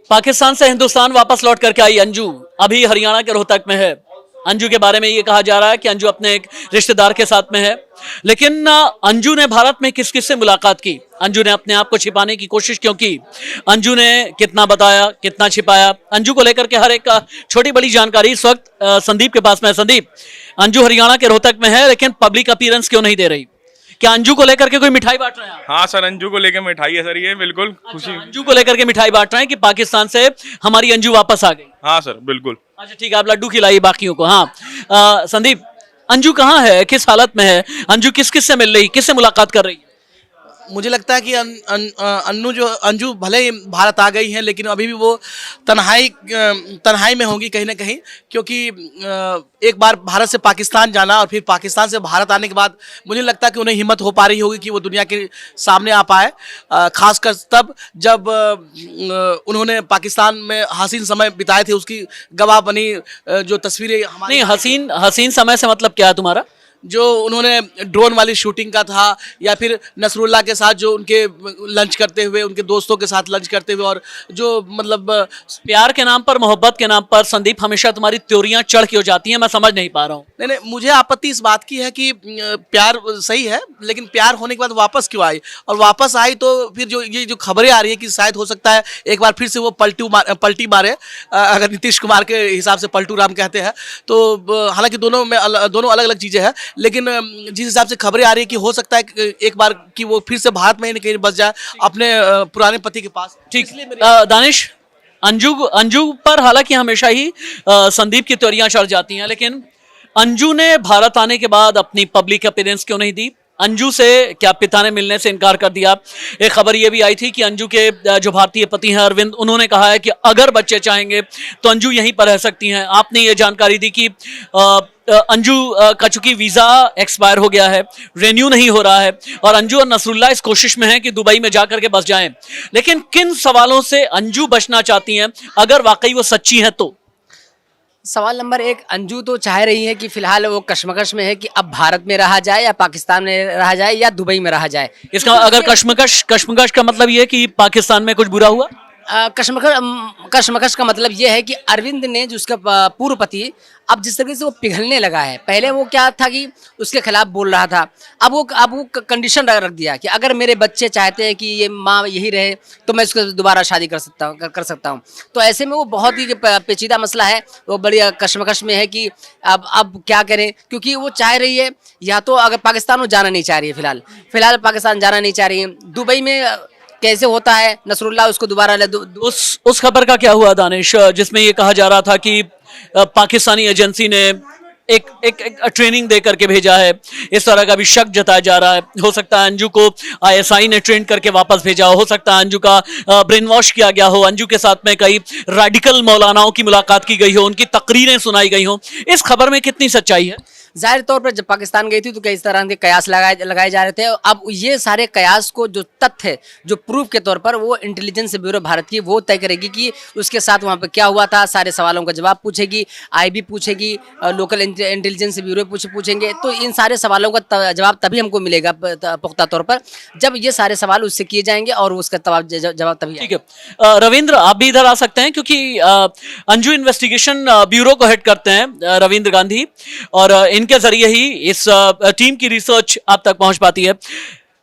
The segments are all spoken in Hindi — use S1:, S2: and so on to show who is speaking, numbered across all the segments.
S1: पाकिस्तान से हिंदुस्तान वापस लौट करके आई अंजू अभी हरियाणा के रोहतक में है। अंजू के बारे में ये कहा जा रहा है कि अंजू अपने एक रिश्तेदार के साथ में है, लेकिन अंजू ने भारत में किस किस से मुलाकात की, अंजू ने अपने आप को छिपाने की कोशिश क्यों की, अंजू ने कितना बताया कितना छिपाया, अंजू को लेकर के हर एक छोटी बड़ी जानकारी इस वक्त संदीप के पास में है। संदीप, अंजू हरियाणा के रोहतक में है लेकिन पब्लिक अपीयरेंस क्यों नहीं दे रही? क्या अंजू को लेकर के कोई मिठाई बांट रहे हैं आप?
S2: हाँ सर, अंजू को लेकर मिठाई है सर, ये बिल्कुल खुशी।
S1: अच्छा, अंजू को लेकर के मिठाई बांट रहे हैं कि पाकिस्तान से हमारी अंजू वापस आ गई।
S2: हाँ सर बिल्कुल।
S1: अच्छा ठीक है, आप लड्डू खिलाइए बाकियों को। हाँ संदीप, अंजू कहाँ है, किस हालत में है, अंजू किस किस से मिल रही, किससे मुलाकात कर रही है?
S3: मुझे लगता है कि अंजू भले ही भारत आ गई हैं, लेकिन अभी भी वो तन्हाई में होंगी कहीं ना कहीं, क्योंकि एक बार भारत से पाकिस्तान जाना और फिर पाकिस्तान से भारत आने के बाद मुझे लगता है कि उन्हें हिम्मत हो पा रही होगी कि वो दुनिया के सामने आ पाए, खासकर तब जब उन्होंने पाकिस्तान में हसीन समय बिताए थे, उसकी गवाह बनी जो तस्वीरें हमारी।
S1: नहीं, हसीन समय से मतलब क्या है तुम्हारा?
S3: जो उन्होंने ड्रोन वाली शूटिंग का था, या फिर नसरुल्लाह के साथ जो उनके लंच करते हुए, उनके दोस्तों के साथ लंच करते हुए, और जो मतलब
S1: प्यार के नाम पर, मोहब्बत के नाम पर संदीप हमेशा तुम्हारी त्योरियां चढ़ क्यों जाती हैं, मैं समझ नहीं पा रहा हूँ।
S3: नहीं, मुझे आपत्ति इस बात की है कि प्यार सही है, लेकिन प्यार होने के बाद वापस क्यों आई, और वापस आई तो फिर जो ये जो खबरें आ रही है कि शायद हो सकता है एक बार फिर से वो पलटी मारे, अगर नीतीश कुमार के हिसाब से पलटू राम कहते हैं तो। हालांकि दोनों अलग अलग चीज़ें हैं, लेकिन जिस हिसाब से खबरें आ रही है कि हो सकता है एक बार कि वो फिर से भारत में ही कहीं बस जाए अपने पुराने पति के पास।
S1: ठीक, दानिश, अंजू पर हालांकि हमेशा ही संदीप की त्योरियां चढ़ जाती हैं, लेकिन अंजू ने भारत आने के बाद अपनी पब्लिक अपीयरेंस क्यों नहीं दी? अंजू से क्या पिता ने मिलने से इनकार कर दिया? एक खबर ये भी आई थी कि अंजू के जो भारतीय पति हैं अरविंद, उन्होंने कहा है कि अगर बच्चे चाहेंगे तो अंजू यहीं पर रह सकती हैं। आपने ये जानकारी दी कि अंजू का चूंकि वीजा एक्सपायर हो गया है, रेन्यू नहीं हो रहा है, और अंजू और नसरुल्लाह इस कोशिश में है कि दुबई में जाकर के बस जाएं, लेकिन किन सवालों से अंजू बचना चाहती हैं अगर वाकई वो सच्ची हैं तो?
S4: सवाल नंबर 1, अंजू तो चाह रही है कि फिलहाल वो कश्मकश में है कि अब भारत में रहा जाए या पाकिस्तान में रहा जाए या दुबई में रहा जाए।
S1: इसका अगर कश्मकश का मतलब ये है कि पाकिस्तान में कुछ बुरा हुआ?
S4: कश्मकश का मतलब ये है कि अरविंद ने जो उसका पूर्व पति अब जिस तरीके से वो पिघलने लगा है, पहले वो क्या था कि उसके खिलाफ बोल रहा था, अब वो कंडीशन रख दिया कि अगर मेरे बच्चे चाहते हैं कि ये माँ यही रहे तो मैं उसके दोबारा शादी कर सकता हूँ। तो ऐसे में वो बहुत ही पेचीदा मसला है, वो बड़ी कश्मकश में है कि अब क्या करें, क्योंकि वो चाह रही है या तो अगर पाकिस्तान वो जाना नहीं चाह रही है, फिलहाल पाकिस्तान जाना नहीं चाह रही है। दुबई में कैसे होता है, नसरुल्लाह उसको दोबारा ले
S1: उस खबर का क्या हुआ दानिश, जिसमें ये कहा जा रहा था कि पाकिस्तानी एजेंसी ने एक ट्रेनिंग दे करके भेजा है, इस तरह का भी शक जताया जा रहा है। हो सकता है अंजू को आईएसआई ने ट्रेन करके वापस भेजा हो सकता है अंजू का ब्रेन वॉश किया गया हो, अंजू के साथ में कई रेडिकल मौलानाओं की मुलाकात की गई हो, उनकी तकरीरें सुनाई गई हो। इस खबर में कितनी सच्चाई है?
S4: जाहिर तौर पर जब पाकिस्तान गई थी तो कई तरह के कयास लगाए जा रहे थे। अब ये सारे कयास को जो तथ्य जो प्रूफ के तौर पर वो इंटेलिजेंस ब्यूरो भारत की वो तय करेगी कि उसके साथ वहाँ पर क्या हुआ था, सारे सवालों का जवाब पूछेगी, आईबी पूछेगी, लोकल इंटेलिजेंस ब्यूरो पूछेंगे। तो इन सारे सवालों का जवाब तभी हमको मिलेगा पुख्ता तौर पर जब ये सारे सवाल उससे किए जाएंगे और उसका जवाब तभी।
S1: ठीक है रविंद्र, आप भी इधर आ सकते हैं क्योंकि अंजू इन्वेस्टिगेशन ब्यूरो को हेड करते हैं रविंद्र गांधी, और इनके जरिए ही इस टीम की रिसर्च आप तक पहुंच पाती है।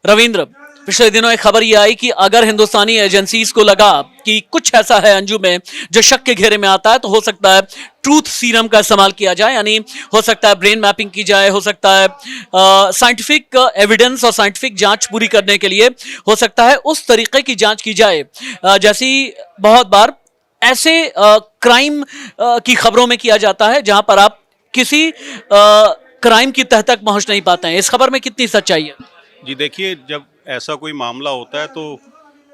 S1: रविंद्र, पिछले दिनों एक खबर ये आई कि अगर हिंदुस्तानी एजेंसीज को लगा कि कुछ ऐसा है अंजू में जो शक के घेरे में आता है तो हो सकता है ट्रूथ सीरम का इस्तेमाल किया जाए, यानी हो सकता है ब्रेन मैपिंग की जाए, हो सकता है साइंटिफिक एविडेंस और साइंटिफिक जांच पूरी करने के लिए हो सकता है उस तरीके की जांच की जाए जैसी बहुत बार ऐसे क्राइम की खबरों में किया जाता है जहां पर आप किसी क्राइम की तह तक पहुंच नहीं पाते हैं। इस खबर में कितनी सच्चाई है?
S5: जी देखिए, जब ऐसा कोई मामला होता है तो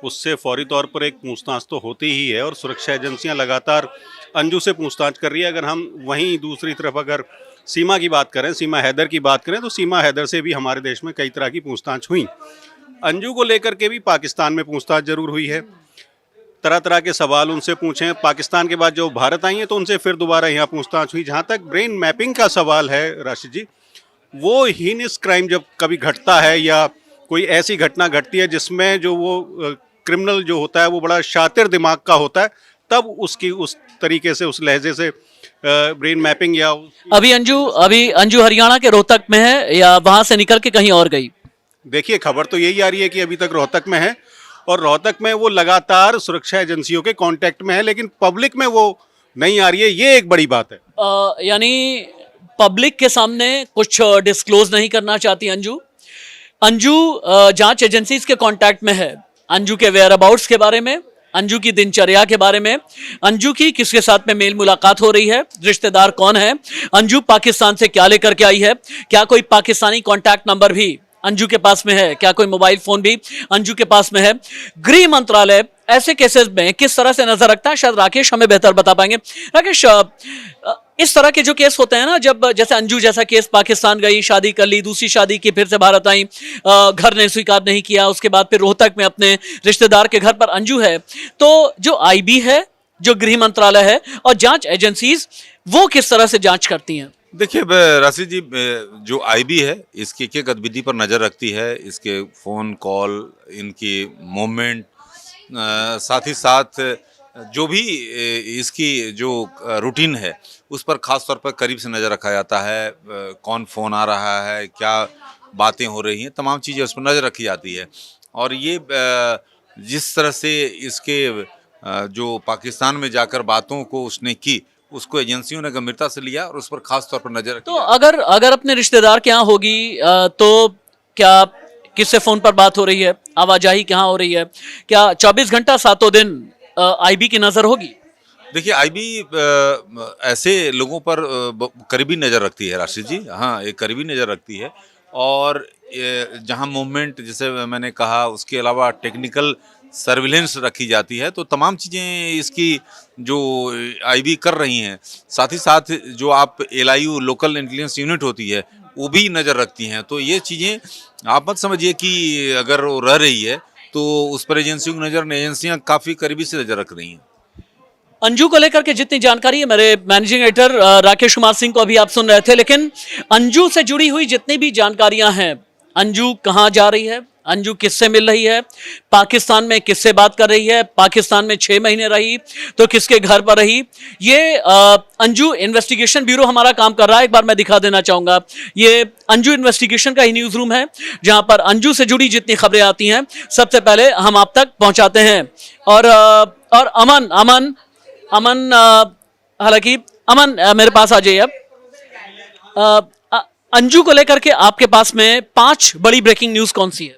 S5: उससे फौरी तौर पर एक पूछताछ तो होती ही है, और सुरक्षा एजेंसियां लगातार अंजू से पूछताछ कर रही है। अगर हम वहीं दूसरी तरफ अगर सीमा की बात करें, सीमा हैदर की बात करें, तो सीमा हैदर से भी हमारे देश में कई तरह की पूछताछ हुई। अंजू को लेकर के भी पाकिस्तान में पूछताछ जरूर हुई है, तरह तरह के सवाल उनसे पूछे। पाकिस्तान के बाद जो भारत आई हैं तो उनसे फिर दोबारा यहाँ पूछताछ हुई। जहाँ तक ब्रेन मैपिंग का सवाल है राशिद जी, वो हीनस क्राइम जब कभी घटता है या कोई ऐसी घटना घटती है जिसमें जो वो क्रिमिनल जो होता है वो बड़ा शातिर दिमाग का होता है, तब उसकी उस तरीके से उस लहजे से ब्रेन मैपिंग या
S1: अभी अंजू हरियाणा के रोहतक में है या वहां से निकल के कहीं और गई?
S5: देखिए, खबर तो यही आ रही है कि अभी तक रोहतक में है और रोहतक में वो लगातार सुरक्षा एजेंसियों के कांटेक्ट में है, लेकिन पब्लिक में वो नहीं आ रही है। ये एक बड़ी बात है।
S1: यानी पब्लिक के सामने कुछ डिस्क्लोज नहीं करना चाहती अंजू। अंजू जांच एजेंसीज के कांटेक्ट में है, अंजू के वेयर अबाउट्स के बारे में, अंजू की दिनचर्या के बारे में, अंजू की किसके साथ में मेल मुलाकात हो रही है, रिश्तेदार कौन है, अंजू पाकिस्तान से क्या लेकर के आई है, क्या कोई पाकिस्तानी कांटेक्ट नंबर भी अंजू के पास में है, क्या कोई मोबाइल फोन भी अंजू के पास में है। गृह मंत्रालय ऐसे केसेस में किस तरह से नजर रखता है, शायद राकेश हमें बेहतर बता पाएंगे। राकेश, इस तरह के जो केस होते हैं ना, जब जैसे अंजू जैसा केस, पाकिस्तान गई, शादी कर ली, दूसरी शादी की, फिर से भारत आई, घर ने स्वीकार नहीं किया, उसके बाद फिर रोहतक में अपने रिश्तेदार के घर पर अंजू है, तो जो आईबी है, जो गृह मंत्रालय है और जांच एजेंसीज, वो किस तरह से जांच करती हैं?
S6: देखिए राशि जी, जो आईबी है इसकी एक गतिविधि पर नज़र रखती है, इसके फ़ोन कॉल, इनकी मूवमेंट, साथ ही साथ जो भी इसकी जो रूटीन है उस पर ख़ास तौर पर करीब से नज़र रखा जाता है। कौन फ़ोन आ रहा है, क्या बातें हो रही हैं, तमाम चीज़ें उस पर नज़र रखी जाती है। और ये जिस तरह से इसके जो पाकिस्तान में जाकर बातों को उसने की, उसको एजेंसियों ने गंभीरता से लिया और उस पर खास तौर पर नजर रखी।
S1: तो अगर अपने रिश्तेदार के यहाँ होगी तो क्या किससे फोन पर बात हो रही है, आवाजाही कहाँ हो रही है, क्या 24 घंटा 7 दिन आईबी की नजर होगी?
S6: देखिए, आईबी ऐसे लोगों पर करीबी नज़र रखती है राशि जी, हाँ, एक करीबी नज़र रखती है। और जहाँ मूवमेंट, जैसे मैंने कहा, उसके अलावा टेक्निकल सर्विलेंस रखी जाती है, तो तमाम चीज़ें इसकी जो आईबी कर रही हैं, साथ ही साथ जो आप LIU लोकल इंटेलिजेंस यूनिट होती है वो भी नज़र रखती हैं। तो ये चीज़ें आप मत समझिए कि अगर वो रह रही है तो उस पर एजेंसियां काफ़ी करीबी से नज़र रख रही हैं।
S1: अंजू को लेकर के जितनी जानकारी है, मेरे मैनेजिंग एडिटर राकेश कुमार सिंह को अभी आप सुन रहे थे, लेकिन अंजू से जुड़ी हुई जितनी भी जानकारियां हैं, अंजू कहाँ जा रही है, अंजू किससे मिल रही है, पाकिस्तान में किससे बात कर रही है, पाकिस्तान में 6 महीने रही तो किसके घर पर रही, ये अंजू इन्वेस्टिगेशन ब्यूरो हमारा काम कर रहा है। एक बार मैं दिखा देना चाहूंगा, ये अंजू इन्वेस्टिगेशन का ही न्यूज रूम है, जहां पर अंजू से जुड़ी जितनी खबरें आती हैं सबसे पहले हम आप तक पहुंचाते हैं। और अमन हालांकि अमन मेरे पास आ जाइए। अब अंजू को लेकर के आपके पास में 5 बड़ी ब्रेकिंग न्यूज कौन सी है?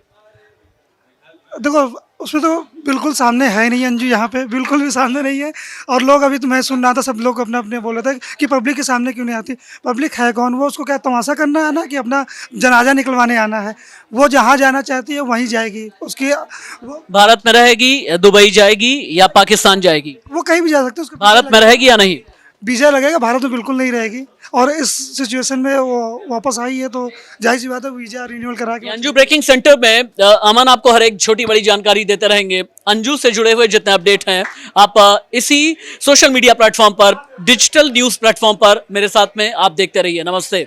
S7: देखो, उसमें तो बिल्कुल सामने है नहीं, अंजू यहाँ पे बिल्कुल भी सामने नहीं है। और लोग, अभी तो मैं सुन रहा था, सब लोग अपने अपने बोल रहे थे कि पब्लिक के सामने क्यों नहीं आती। पब्लिक है कौन? वो उसको क्या तमाशा करना है ना, कि अपना जनाजा निकलवाने आना है। वो जहाँ जाना चाहती है वहीं जाएगी। उसकी
S1: भारत में रहेगी, दुबई जाएगी या पाकिस्तान जाएगी?
S7: वो कहीं भी जा सकते हैं।
S1: भारत में रहेगी या नहीं?
S7: वीजा लगेगा, भारत में बिल्कुल नहीं रहेगी। और इस सिचुएशन में वो वापस आई है तो जाहिर सी बात है वीजा रिन्यूअल करा के।
S1: अंजू ब्रेकिंग सेंटर में अमन आपको हर एक छोटी बड़ी जानकारी देते रहेंगे। अंजू से जुड़े हुए जितने अपडेट हैं आप इसी सोशल मीडिया प्लेटफॉर्म पर, डिजिटल न्यूज प्लेटफॉर्म पर मेरे साथ में आप देखते रहिए। नमस्ते।